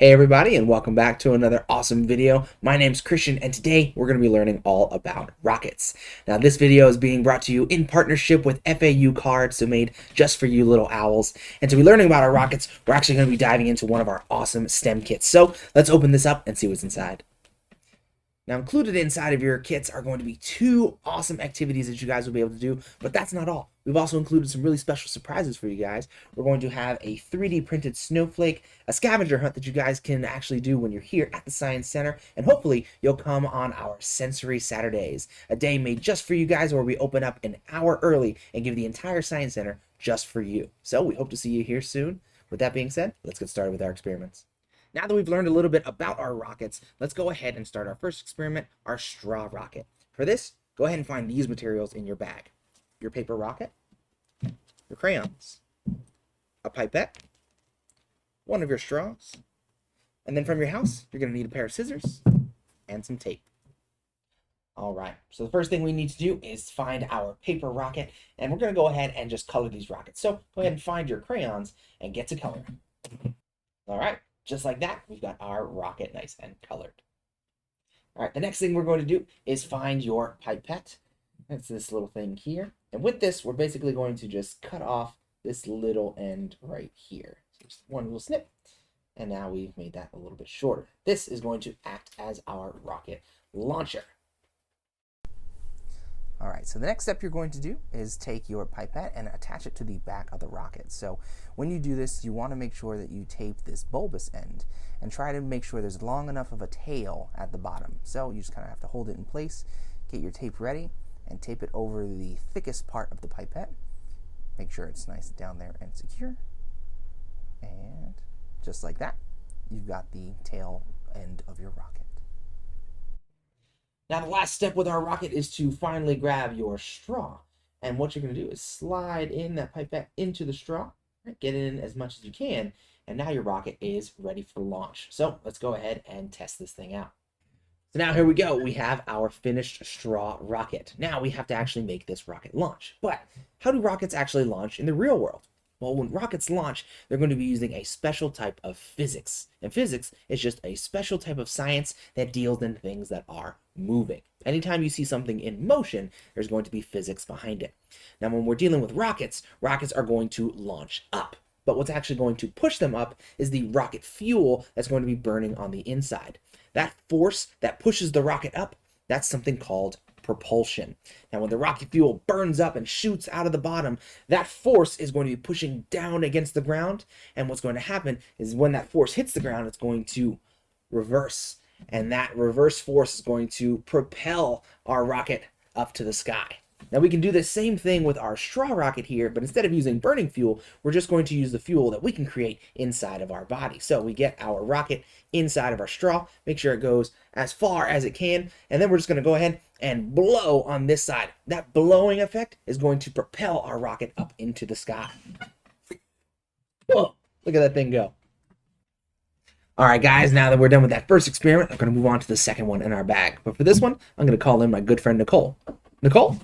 Hey everybody, and welcome back to another awesome video. My name's Kristian, and today we're going to be learning all about rockets. Now this video is being brought to you in partnership with FAU CARD, so made just for you little owls. And to be learning about our rockets, we're actually going to be diving into one of our awesome STEM kits. So let's open this up and see what's inside. Now, included inside of your kits are going to be two awesome activities that you guys will be able to do, but that's not all. We've also included some really special surprises for you guys. We're going to have a 3D printed snowflake, a scavenger hunt that you guys can actually do when you're here at the Science Center, and hopefully you'll come on our Sensory Saturdays, a day made just for you guys where we open up an hour early and give the entire Science Center just for you. So we hope to see you here soon. With that being said, let's get started with our experiments. Now that we've learned a little bit about our rockets, let's go ahead and start our first experiment, our straw rocket. For this, go ahead and find these materials in your bag. Your paper rocket, your crayons, a pipette, one of your straws, and then from your house, you're going to need a pair of scissors and some tape. All right, so the first thing we need to do is find our paper rocket, and we're going to go ahead and just color these rockets. So go ahead and find your crayons and get to coloring. All right. Just like that, we've got our rocket nice and colored. All right, the next thing we're going to do is find your pipette. That's this little thing here. And with this, we're basically going to just cut off this little end right here. So just one little snip, and now we've made that a little bit shorter. This is going to act as our rocket launcher. All right, so the next step you're going to do is take your pipette and attach it to the back of the rocket. So when you do this, you want to make sure that you tape this bulbous end and try to make sure there's long enough of a tail at the bottom. So you just kind of have to hold it in place, get your tape ready, and tape it over the thickest part of the pipette. Make sure it's nice down there and secure. And just like that, you've got the tail end of your rocket. Now the last step with our rocket is to finally grab your straw. And what you're going to do is slide in that pipette into the straw, right? Get in as much as you can, and now your rocket is ready for launch. So let's go ahead and test this thing out. So now here we go. We have our finished straw rocket. Now we have to actually make this rocket launch. But how do rockets actually launch in the real world? Well, when rockets launch, they're going to be using a special type of physics. And physics is just a special type of science that deals in things that are moving. Anytime you see something in motion, there's going to be physics behind it. Now, when we're dealing with rockets, rockets are going to launch up. But what's actually going to push them up is the rocket fuel that's going to be burning on the inside. That force that pushes the rocket up, that's something called propulsion. Now, when the rocket fuel burns up and shoots out of the bottom, that force is going to be pushing down against the ground. And what's going to happen is when that force hits the ground, it's going to reverse. And that reverse force is going to propel our rocket up to the sky. Now, we can do the same thing with our straw rocket here, but instead of using burning fuel, we're just going to use the fuel that we can create inside of our body. So we get our rocket inside of our straw, make sure it goes as far as it can, and then we're just going to go ahead and blow on this side. That blowing effect is going to propel our rocket up into the sky. Whoa, look at that thing go. All right, guys, now that we're done with that first experiment, I'm going to move on to the second one in our bag. But for this one, I'm going to call in my good friend, Nicole. Nicole?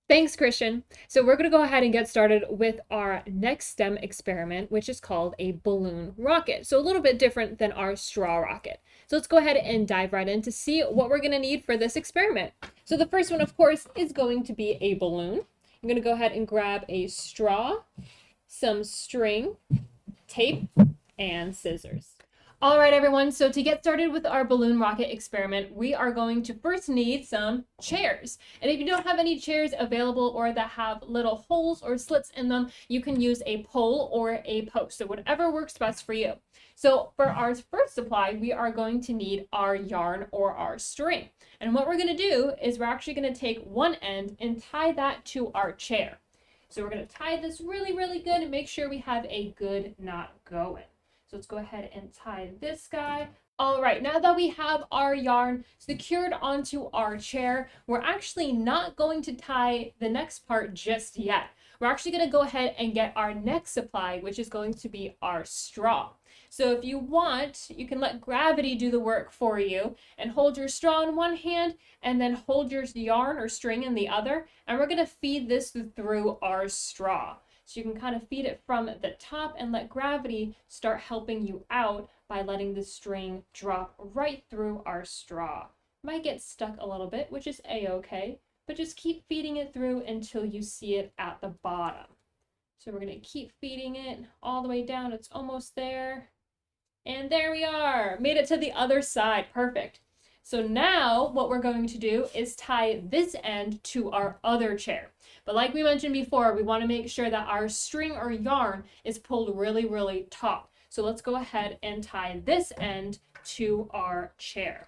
Thanks, Kristian. So we're going to go ahead and get started with our next STEM experiment, which is called a balloon rocket. So a little bit different than our straw rocket. So let's go ahead and dive right in to see what we're going to need for this experiment. So the first one, of course, is going to be a balloon. I'm going to go ahead and grab a straw, some string, tape, and scissors. All right, everyone, so to get started with our balloon rocket experiment, we are going to first need some chairs. And if you don't have any chairs available or that have little holes or slits in them, you can use a pole or a post, so whatever works best for you. So for our first supply, we are going to need our yarn or our string. And what we're going to do is we're actually going to take one end and tie that to our chair. So we're going to tie this really, really good and make sure we have a good knot going. So let's go ahead and tie this guy. All right, now that we have our yarn secured onto our chair, we're actually not going to tie the next part just yet. We're actually going to go ahead and get our next supply, which is going to be our straw. So if you want, you can let gravity do the work for you and hold your straw in one hand and then hold your yarn or string in the other. And we're going to feed this through our straw. So you can kind of feed it from the top and let gravity start helping you out by letting the string drop right through our straw. Might get stuck a little bit, which is a-okay, but just keep feeding it through until you see it at the bottom. So we're going to keep feeding it all the way down. It's almost there. And there we are. Made it to the other side. Perfect. So now what we're going to do is tie this end to our other chair. But like we mentioned before, we want to make sure that our string or yarn is pulled really, really taut. So let's go ahead and tie this end to our chair.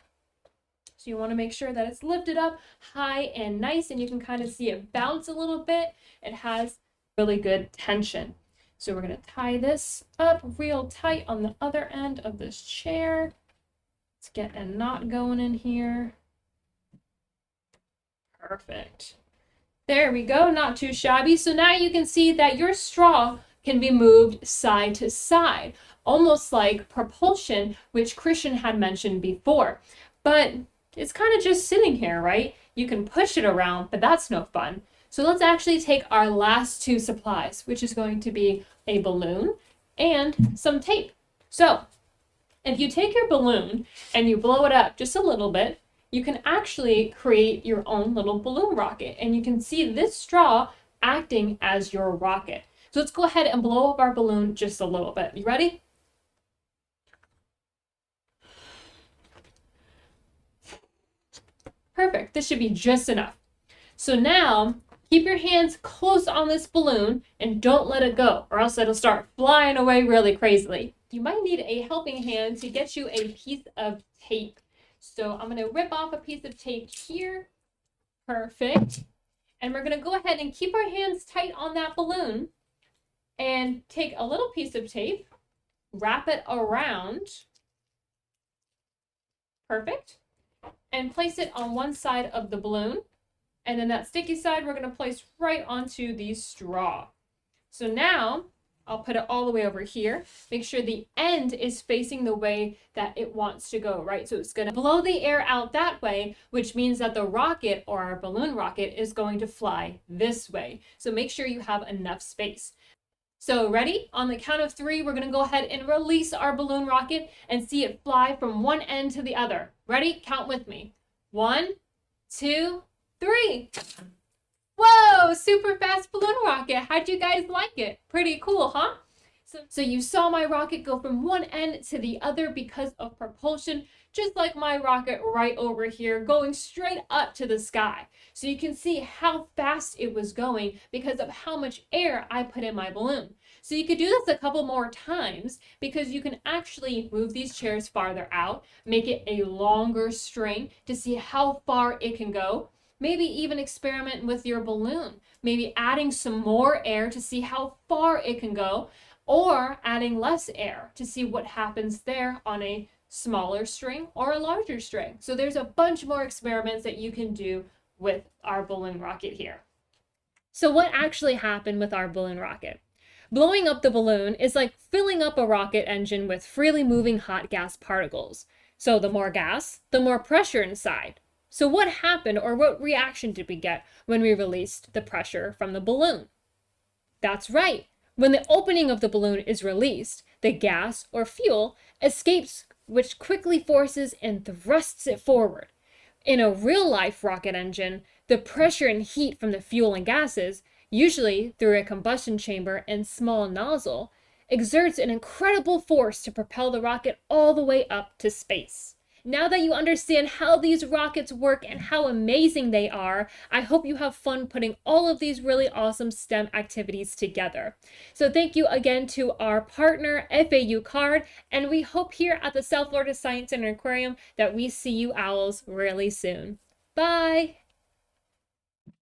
So you want to make sure that it's lifted up high and nice, and you can kind of see it bounce a little bit. It has really good tension. So we're going to tie this up real tight on the other end of this chair. Let's get a knot going in here. Perfect. There we go, not too shabby. So now you can see that your straw can be moved side to side, almost like propulsion, which Kristian had mentioned before. But it's kind of just sitting here, right? You can push it around, but that's no fun. So let's actually take our last two supplies, which is going to be a balloon and some tape. So if you take your balloon and you blow it up just a little bit, you can actually create your own little balloon rocket. And you can see this straw acting as your rocket. So let's go ahead and blow up our balloon just a little bit. You ready? Perfect. This should be just enough. So now keep your hands close on this balloon and don't let it go, or else it'll start flying away really crazily. You might need a helping hand to get you a piece of tape. So I'm going to rip off a piece of tape here. Perfect. And we're going to go ahead and keep our hands tight on that balloon and take a little piece of tape, wrap it around. Perfect. And place it on one side of the balloon. And then that sticky side we're going to place right onto the straw. So now I'll put it all the way over here. Make sure the end is facing the way that it wants to go, right? So it's going to blow the air out that way, which means that the rocket, or our balloon rocket, is going to fly this way. So make sure you have enough space. So ready? On the count of 3, we're going to go ahead and release our balloon rocket and see it fly from one end to the other. Ready? Count with me. 1, 2, 3. Whoa, super fast balloon rocket. How'd you guys like it? Pretty cool, huh? So you saw my rocket go from one end to the other because of propulsion, just like my rocket right over here, going straight up to the sky. So you can see how fast it was going because of how much air I put in my balloon. So you could do this a couple more times because you can actually move these chairs farther out, make it a longer string to see how far it can go. Maybe even experiment with your balloon, maybe adding some more air to see how far it can go, or adding less air to see what happens there on a smaller string or a larger string. So there's a bunch more experiments that you can do with our balloon rocket here. So what actually happened with our balloon rocket? Blowing up the balloon is like filling up a rocket engine with freely moving hot gas particles. So the more gas, the more pressure inside. So what happened, or what reaction did we get when we released the pressure from the balloon? That's right. When the opening of the balloon is released, the gas or fuel escapes, which quickly forces and thrusts it forward. In a real-life rocket engine, the pressure and heat from the fuel and gases, usually through a combustion chamber and small nozzle, exerts an incredible force to propel the rocket all the way up to space. Now that you understand how these rockets work and how amazing they are, I hope you have fun putting all of these really awesome STEM activities together. So thank you again to our partner, FAU CARD, and we hope here at the South Florida Science Center Aquarium that we see you owls really soon. Bye!